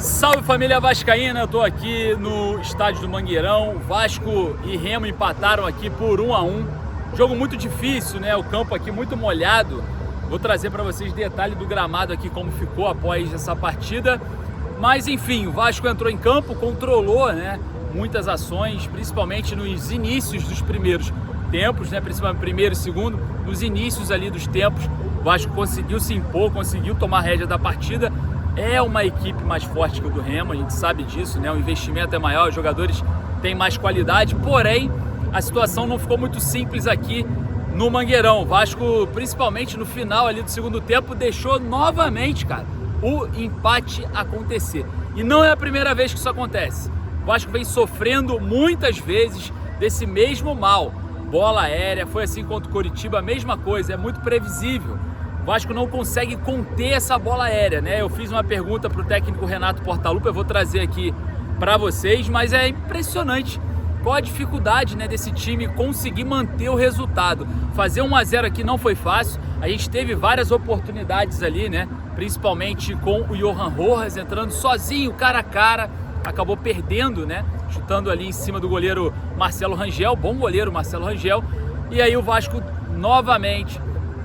Salve família vascaína, eu tô aqui no estádio do Mangueirão. Vasco e Remo empataram aqui por 1-1. Jogo muito difícil, né? O campo aqui muito molhado. Vou trazer para vocês detalhe do gramado aqui, como ficou após essa partida. Mas enfim, o Vasco entrou em campo, controlou, né, muitas ações, principalmente nos inícios dos primeiros tempos, né, principalmente primeiro e segundo, nos inícios ali dos tempos. O Vasco conseguiu se impor, conseguiu tomar a rédea da partida. É uma equipe mais forte que o do Remo, a gente sabe disso, né? O investimento é maior, os jogadores têm mais qualidade, porém a situação não ficou muito simples aqui no Mangueirão. O Vasco, principalmente no final ali do segundo tempo, deixou novamente, cara, o empate acontecer. E não é a primeira vez que isso acontece. O Vasco vem sofrendo muitas vezes desse mesmo mal. Bola aérea, foi assim contra o Coritiba, a mesma coisa, é muito previsível. O Vasco não consegue conter essa bola aérea, né? Eu fiz uma pergunta para o técnico Renato Portaluppi, eu vou trazer aqui para vocês, mas é impressionante qual a dificuldade, né, desse time conseguir manter o resultado. Fazer 1-0 aqui não foi fácil, a gente teve várias oportunidades ali, né? Principalmente com o Johan Rojas entrando sozinho, cara a cara, acabou perdendo, né? Chutando ali em cima do goleiro Marcelo Rangel, bom goleiro Marcelo Rangel. E aí o Vasco novamente,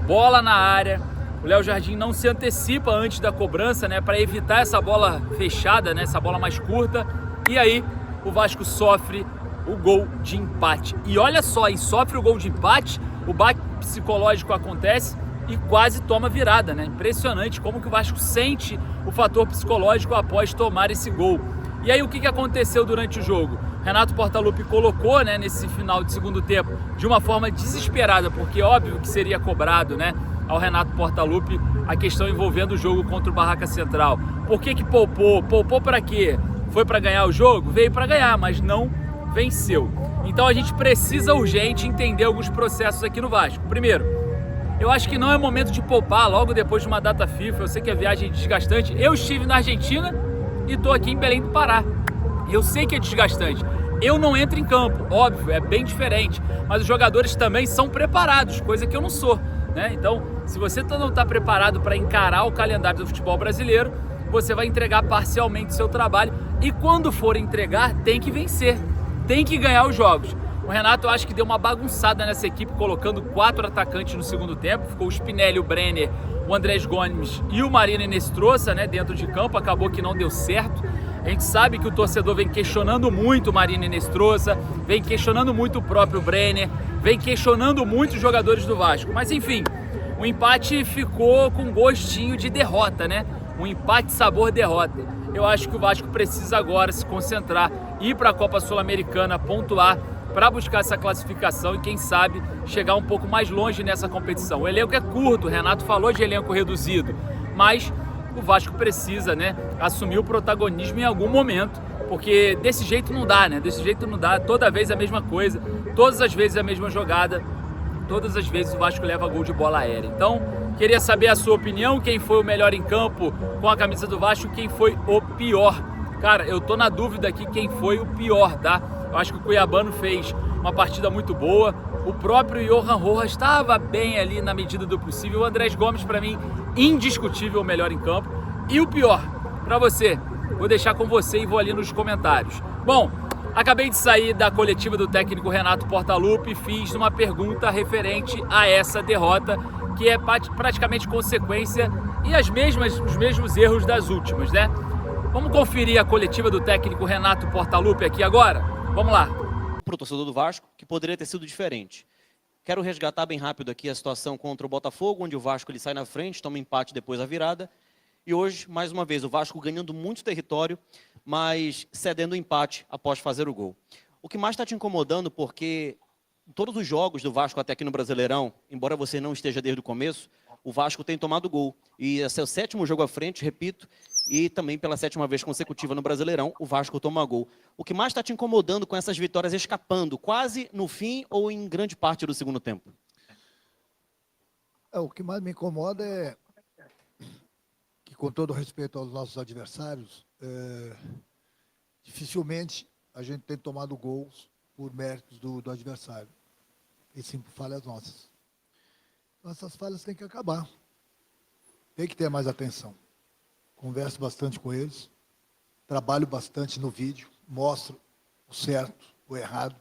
bola na área, o Léo Jardim não se antecipa antes da cobrança, né, para evitar essa bola fechada, né, essa bola mais curta, e aí o Vasco sofre o gol de empate. E olha só, e sofre o gol de empate, o baque psicológico acontece e quase toma virada, né? Impressionante como que o Vasco sente o fator psicológico após tomar esse gol. E aí o que aconteceu durante o jogo? Renato Portaluppi colocou, né, nesse final de segundo tempo de uma forma desesperada, porque óbvio que seria cobrado, né, ao Renato Portaluppi a questão envolvendo o jogo contra o Barraca Central. Por que poupou? Poupou para quê? Foi para ganhar o jogo? Veio para ganhar, mas não venceu. Então a gente precisa urgente entender alguns processos aqui no Vasco. Primeiro, eu acho que não é momento de poupar logo depois de uma data FIFA. Eu sei que a viagem é desgastante. Eu estive na Argentina e tô aqui em Belém do Pará. Eu sei que é desgastante. Eu não entro em campo, óbvio, é bem diferente. Mas os jogadores também são preparados, coisa que eu não sou, né? Então, se você não está preparado para encarar o calendário do futebol brasileiro, você vai entregar parcialmente o seu trabalho. E quando for entregar, tem que vencer, tem que ganhar os jogos. O Renato, eu acho que deu uma bagunçada nessa equipe, colocando 4 atacantes no segundo tempo. Ficou o Spinelli, o Brenner, o Andrés Gomes e o Marino Inestrosa, né, dentro de campo. Acabou que não deu certo. A gente sabe que o torcedor vem questionando muito o Marino Inestrosa, vem questionando muito o próprio Brenner, vem questionando muito os jogadores do Vasco. Mas enfim, o empate ficou com gostinho de derrota, né? Um empate sabor derrota. Eu acho que o Vasco precisa agora se concentrar, ir para a Copa Sul-Americana, pontuar para buscar essa classificação e quem sabe chegar um pouco mais longe nessa competição. O elenco é curto, o Renato falou de elenco reduzido, mas o Vasco precisa, né, assumir o protagonismo em algum momento, porque desse jeito não dá, né? Desse jeito não dá, toda vez a mesma coisa, todas as vezes a mesma jogada, todas as vezes o Vasco leva gol de bola aérea. Então, queria saber a sua opinião, quem foi o melhor em campo com a camisa do Vasco, quem foi o pior. Cara, eu tô na dúvida aqui quem foi o pior, tá? Eu acho que o Cuiabano fez uma partida muito boa, o próprio Johan Rojas estava bem ali na medida do possível, o Andrés Gomes, para mim, indiscutível o melhor em campo. E o pior, para você, vou deixar com você e vou ali nos comentários. Bom, acabei de sair da coletiva do técnico Renato Portaluppi e fiz uma pergunta referente a essa derrota, que é praticamente consequência e os mesmos erros das últimas, né? Vamos conferir a coletiva do técnico Renato Portaluppi aqui agora? Vamos lá. Para o torcedor do Vasco, que poderia ter sido diferente. Quero resgatar bem rápido aqui a situação contra o Botafogo, onde o Vasco ele sai na frente, toma empate depois da virada. E hoje, mais uma vez, o Vasco ganhando muito território, mas cedendo o empate após fazer o gol. O que mais está te incomodando, porque em todos os jogos do Vasco até aqui no Brasileirão, embora você não esteja desde o começo, o Vasco tem tomado gol. E esse é o 7º jogo à frente, repito, e também pela 7ª vez consecutiva no Brasileirão, o Vasco toma gol. O que mais está te incomodando com essas vitórias escapando, quase no fim ou em grande parte do segundo tempo? O que mais me incomoda é que, com todo respeito aos nossos adversários, dificilmente a gente tem tomado gols por méritos do adversário. E sim por falhas nossas. Então, essas falhas têm que acabar. Tem que ter mais atenção. Converso bastante com eles. trabalho bastante no vídeo, mostro o certo, o errado.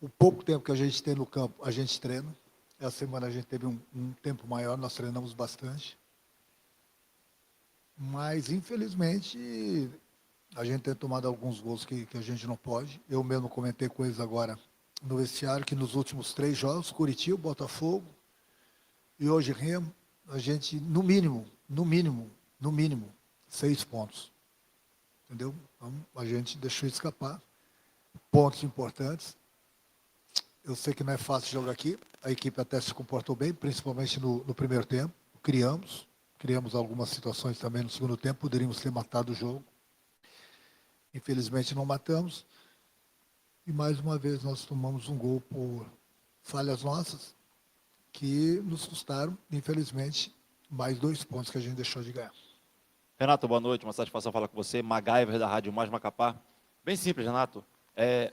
O pouco tempo que a gente tem no campo, a gente treina. Essa semana a gente teve um tempo maior, nós treinamos bastante. Mas, infelizmente, a gente tem tomado alguns gols que a gente não pode. Eu mesmo comentei com eles agora no vestiário, que nos últimos 3 jogos, Curitiba, Botafogo e hoje Remo, a gente, no mínimo, 6 pontos. Entendeu? Então, a gente deixou escapar. Pontos importantes. Eu sei que não é fácil jogar aqui. A equipe até se comportou bem, principalmente no primeiro tempo. Criamos algumas situações também no segundo tempo. Poderíamos ter matado o jogo. Infelizmente não matamos. E mais uma vez nós tomamos um gol por falhas nossas, que nos custaram, infelizmente, mais 2 pontos que a gente deixou de ganhar. Renato, boa noite, uma satisfação falar com você. MacGyver da Rádio Mais Macapá. Bem simples, Renato.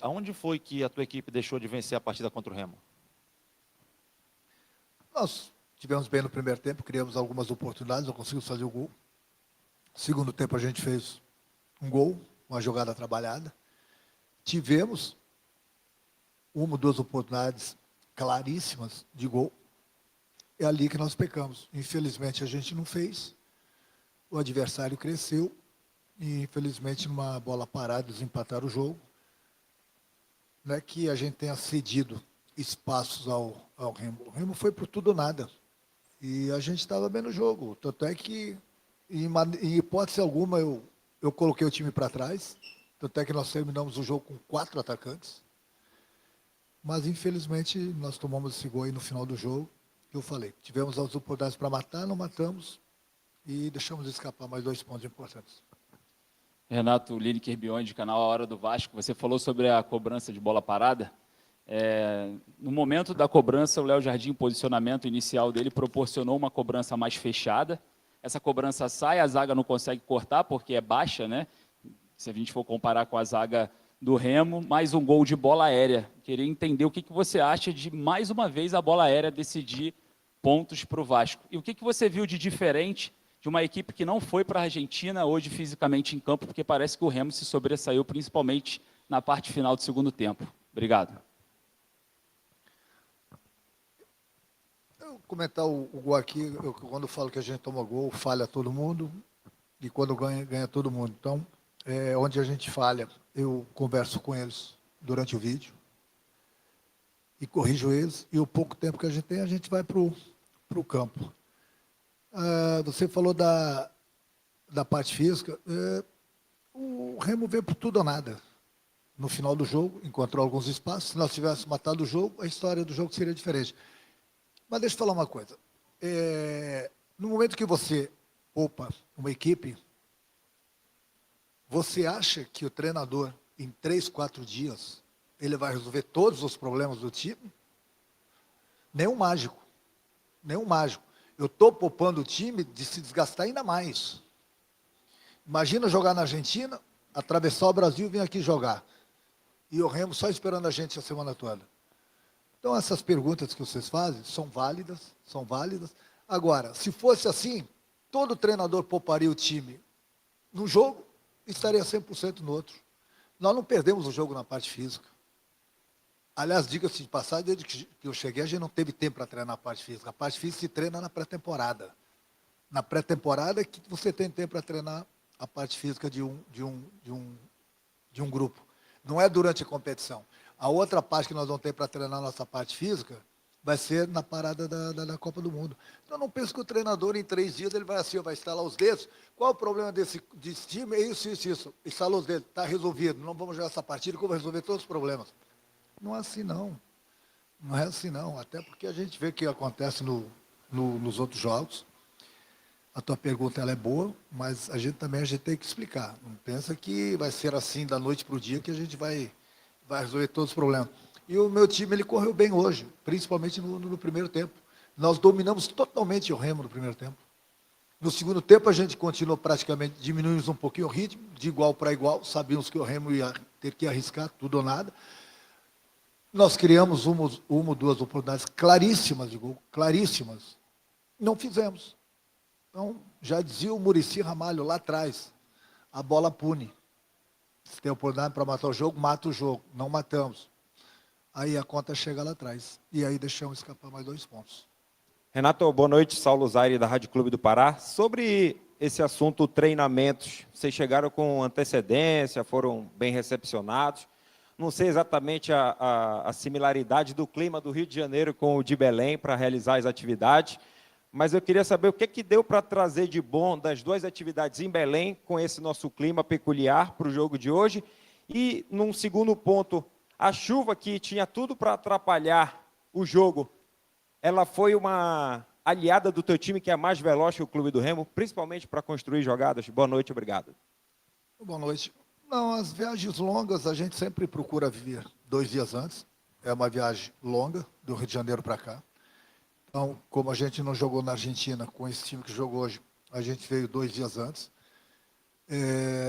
Aonde foi que a tua equipe deixou de vencer a partida contra o Remo? Nós tivemos bem no primeiro tempo, criamos algumas oportunidades, não conseguimos fazer o gol. Segundo tempo a gente fez um gol, uma jogada trabalhada. Tivemos 1 ou 2 oportunidades claríssimas de gol. É ali que nós pecamos. Infelizmente a gente não fez. O adversário cresceu e, infelizmente, numa bola parada, eles empataram o jogo. Não é que a gente tenha cedido espaços ao Remo. O Remo foi por tudo ou nada. E a gente estava bem no jogo. Tanto é que, em hipótese alguma, eu coloquei o time para trás. Tanto é que nós terminamos o jogo com 4 atacantes. Mas, infelizmente, nós tomamos esse gol aí no final do jogo. Eu falei, tivemos as oportunidades para matar, não matamos. E deixamos escapar mais 2 pontos importantes. Renato Lineker Biondi, canal A Hora do Vasco. Você falou sobre a cobrança de bola parada. No momento da cobrança, o Léo Jardim, o posicionamento inicial dele, proporcionou uma cobrança mais fechada. Essa cobrança sai, a zaga não consegue cortar, porque é baixa, né? Se a gente for comparar com a zaga do Remo, mais um gol de bola aérea. Queria entender o que você acha de, mais uma vez, a bola aérea decidir pontos para o Vasco. E o que você viu de diferente de uma equipe que não foi para a Argentina hoje fisicamente em campo, porque parece que o Remo se sobressaiu principalmente na parte final do segundo tempo. Obrigado. Eu comentar o gol aqui, quando eu falo que a gente toma gol, falha todo mundo, e quando ganha, ganha todo mundo. Então, onde a gente falha, eu converso com eles durante o vídeo e corrijo eles, e o pouco tempo que a gente tem, a gente vai para o campo. Você falou da parte física. O Remo veio por tudo ou nada. No final do jogo, encontrou alguns espaços. Se nós tivéssemos matado o jogo, a história do jogo seria diferente. Mas deixa eu falar uma coisa. No momento que você poupa uma equipe, você acha que o treinador, em 3, 4 dias, ele vai resolver todos os problemas do time? Nenhum mágico. Eu estou poupando o time de se desgastar ainda mais. Imagina jogar na Argentina, atravessar o Brasil e vir aqui jogar. E o Remo só esperando a gente a semana toda. Então, essas perguntas que vocês fazem são válidas. Agora, se fosse assim, todo treinador pouparia o time num jogo e estaria 100% no outro. Nós não perdemos o jogo na parte física. Aliás, diga-se de passagem, desde que eu cheguei, a gente não teve tempo para treinar a parte física. A parte física se treina na pré-temporada. Na pré-temporada é que você tem tempo para treinar a parte física de um grupo. Não é durante a competição. A outra parte que nós vamos ter para treinar a nossa parte física vai ser na parada da Copa do Mundo. Então, eu não penso que o treinador, em 3 dias, ele vai estalar os dedos. Qual o problema desse time? É isso. Estalou os dedos, está resolvido. Não vamos jogar essa partida que eu vou resolver todos os problemas. Não é assim, não. Não é assim, não. Até porque a gente vê o que acontece nos outros jogos. A tua pergunta ela é boa, mas a gente tem que explicar. Não pensa que vai ser assim da noite para o dia que a gente vai resolver todos os problemas. E o meu time ele correu bem hoje, principalmente no primeiro tempo. Nós dominamos totalmente o Remo no primeiro tempo. No segundo tempo, a gente continuou praticamente, diminuímos um pouquinho o ritmo, de igual para igual. Sabíamos que o Remo ia ter que arriscar tudo ou nada. Nós criamos uma ou 2 oportunidades claríssimas de gol, claríssimas. Não fizemos. Então, já dizia o Muricy Ramalho lá atrás, a bola pune. Se tem oportunidade para matar o jogo, mata o jogo. Não matamos. Aí a conta chega lá atrás. E aí deixamos escapar mais 2 pontos. Renato, boa noite. Saulo Zaire, da Rádio Clube do Pará. Sobre esse assunto treinamentos, vocês chegaram com antecedência, foram bem recepcionados. Não sei exatamente a similaridade do clima do Rio de Janeiro com o de Belém para realizar as atividades, mas eu queria saber o que deu para trazer de bom das 2 atividades em Belém, com esse nosso clima peculiar para o jogo de hoje. E, num segundo ponto, a chuva que tinha tudo para atrapalhar o jogo, ela foi uma aliada do teu time que é mais veloz que o Clube do Remo, principalmente para construir jogadas? Boa noite, obrigado. Boa noite. Não, as viagens longas a gente sempre procura vir 2 dias antes. É uma viagem longa, do Rio de Janeiro para cá. Então, como a gente não jogou na Argentina com esse time que jogou hoje, a gente veio 2 dias antes.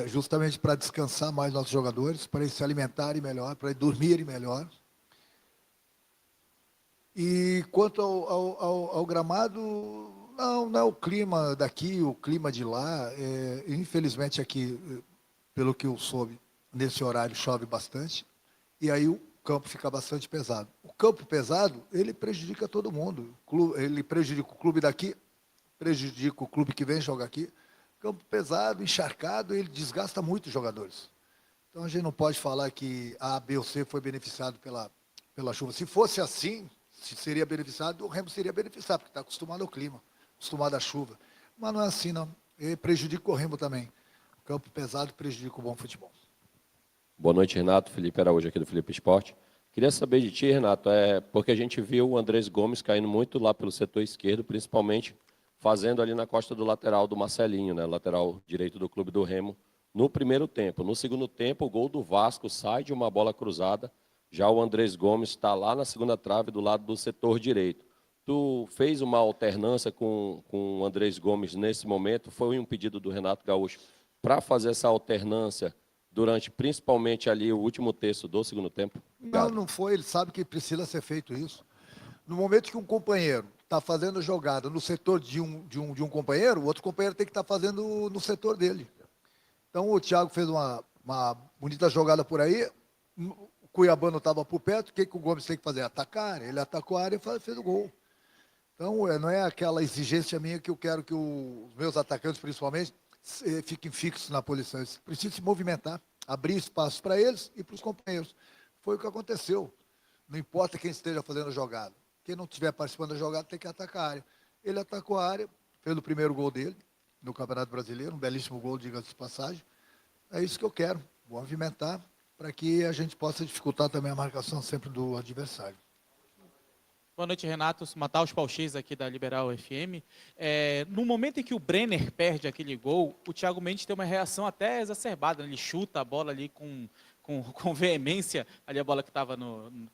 Justamente para descansar mais nossos jogadores, para eles se alimentarem melhor, para eles dormirem melhor. E quanto ao gramado, não é o clima daqui, o clima de lá. Infelizmente aqui, pelo que eu soube, nesse horário chove bastante, e aí o campo fica bastante pesado. O campo pesado, ele prejudica todo mundo. Ele prejudica o clube daqui, prejudica o clube que vem jogar aqui. Campo pesado, encharcado, ele desgasta muito os jogadores. Então a gente não pode falar que A, B ou C foi beneficiado pela chuva. Se fosse assim, se seria beneficiado, o Remo seria beneficiado, porque está acostumado ao clima, acostumado à chuva. Mas não é assim, não. Ele prejudica o Remo também. Campo pesado prejudica o bom futebol. Boa noite, Renato. Felipe Araújo aqui do Felipe Esporte. Queria saber de ti, Renato, porque a gente viu o Andrés Gomes caindo muito lá pelo setor esquerdo, principalmente fazendo ali na costa do lateral do Marcelinho, né, lateral direito do Clube do Remo, no primeiro tempo. No segundo tempo, o gol do Vasco sai de uma bola cruzada, já o Andrés Gomes está lá na segunda trave do lado do setor direito. Tu fez uma alternância com o Andrés Gomes nesse momento? Foi um pedido do Renato Gaúcho para fazer essa alternância durante principalmente ali o último terço do segundo tempo? Obrigado. Não foi, ele sabe que precisa ser feito isso. No momento que um companheiro está fazendo jogada no setor de um companheiro, o outro companheiro tem que estar fazendo no setor dele. Então o Thiago fez uma bonita jogada por aí, o Cuiabano estava por perto, o que o Gomes tem que fazer? Atacar, ele atacou a área e fez o gol. Então não é aquela exigência minha que eu quero que os meus atacantes, principalmente, fiquem fixos na posição. Eles precisam se movimentar, abrir espaço para eles e para os companheiros. Foi o que aconteceu. Não importa quem esteja fazendo a jogada. Quem não estiver participando da jogada tem que atacar a área. Ele atacou a área, fez o primeiro gol dele no Campeonato Brasileiro, um belíssimo gol, diga-se de passagem. É isso que eu quero, movimentar, para que a gente possa dificultar também a marcação sempre do adversário. Boa noite, Renato. Matar os Pauxês aqui da Liberal FM. No momento em que o Brenner perde aquele gol, o Thiago Mendes tem uma reação até exacerbada. Ele chuta a bola ali com veemência, ali a bola que estava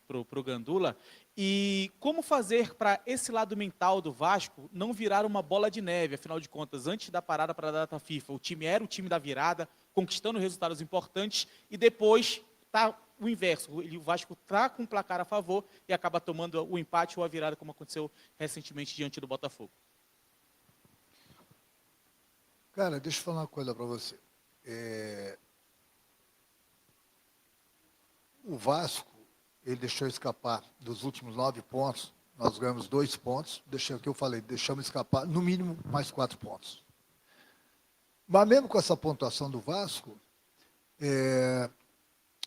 pro Gandula. E como fazer para esse lado mental do Vasco não virar uma bola de neve? Afinal de contas, antes da parada para a data FIFA, o time era o time da virada, conquistando resultados importantes, e depois está o inverso. O Vasco está com o placar a favor e acaba tomando o empate ou a virada, como aconteceu recentemente diante do Botafogo. Cara, deixa eu falar uma coisa para você. O Vasco, ele deixou escapar dos últimos 9 pontos, nós ganhamos 2 pontos, deixamos escapar no mínimo mais 4 pontos. Mas mesmo com essa pontuação do Vasco,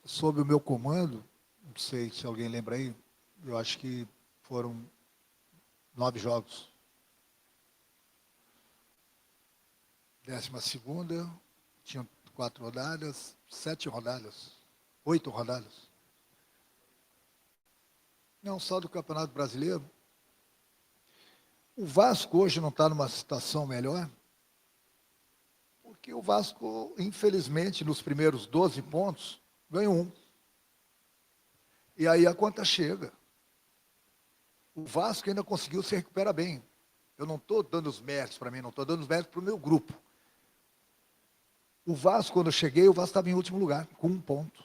sob o meu comando, não sei se alguém lembra aí, eu acho que foram 9 jogos. 12ª, tinham 4 rodadas, 7 rodadas, 8 rodadas. Não só do Campeonato Brasileiro. O Vasco hoje não está numa situação melhor, porque o Vasco, infelizmente, nos primeiros 12 pontos, ganhou 1. E aí a conta chega. O Vasco ainda conseguiu se recuperar bem. Eu não estou dando os méritos para mim, não estou dando os méritos para o meu grupo. O Vasco, quando eu cheguei, o Vasco estava em último lugar, com 1 ponto.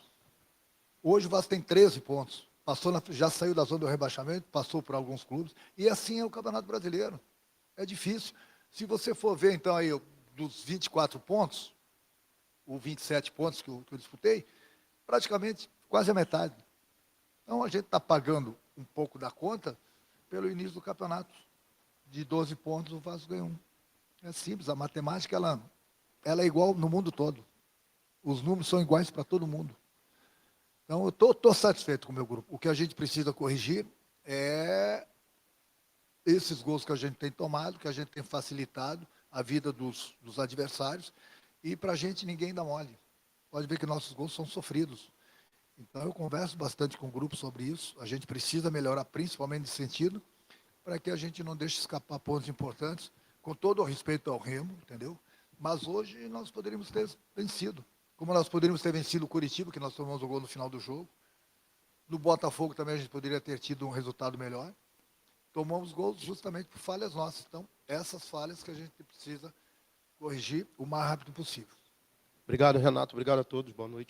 Hoje o Vasco tem 13 pontos. Já saiu da zona do rebaixamento, passou por alguns clubes, e assim é o Campeonato Brasileiro. É difícil. Se você for ver, então, aí, dos 24 pontos, os 27 pontos que eu disputei, praticamente quase a metade. Então, a gente está pagando um pouco da conta pelo início do campeonato. De 12 pontos, o Vasco ganhou 1. É simples, a matemática ela é igual no mundo todo. Os números são iguais para todo mundo. Então, eu estou satisfeito com o meu grupo. O que a gente precisa corrigir é esses gols que a gente tem tomado, que a gente tem facilitado a vida dos adversários, e para a gente ninguém dá mole. Pode ver que nossos gols são sofridos. Então, eu converso bastante com o grupo sobre isso. A gente precisa melhorar, principalmente nesse sentido, para que a gente não deixe escapar pontos importantes, com todo o respeito ao Remo, entendeu? Mas hoje nós poderíamos ter vencido. Como nós poderíamos ter vencido o Curitiba, que nós tomamos o gol no final do jogo. No Botafogo também a gente poderia ter tido um resultado melhor. Tomamos gols justamente por falhas nossas. Então, essas falhas que a gente precisa corrigir o mais rápido possível. Obrigado, Renato. Obrigado a todos. Boa noite.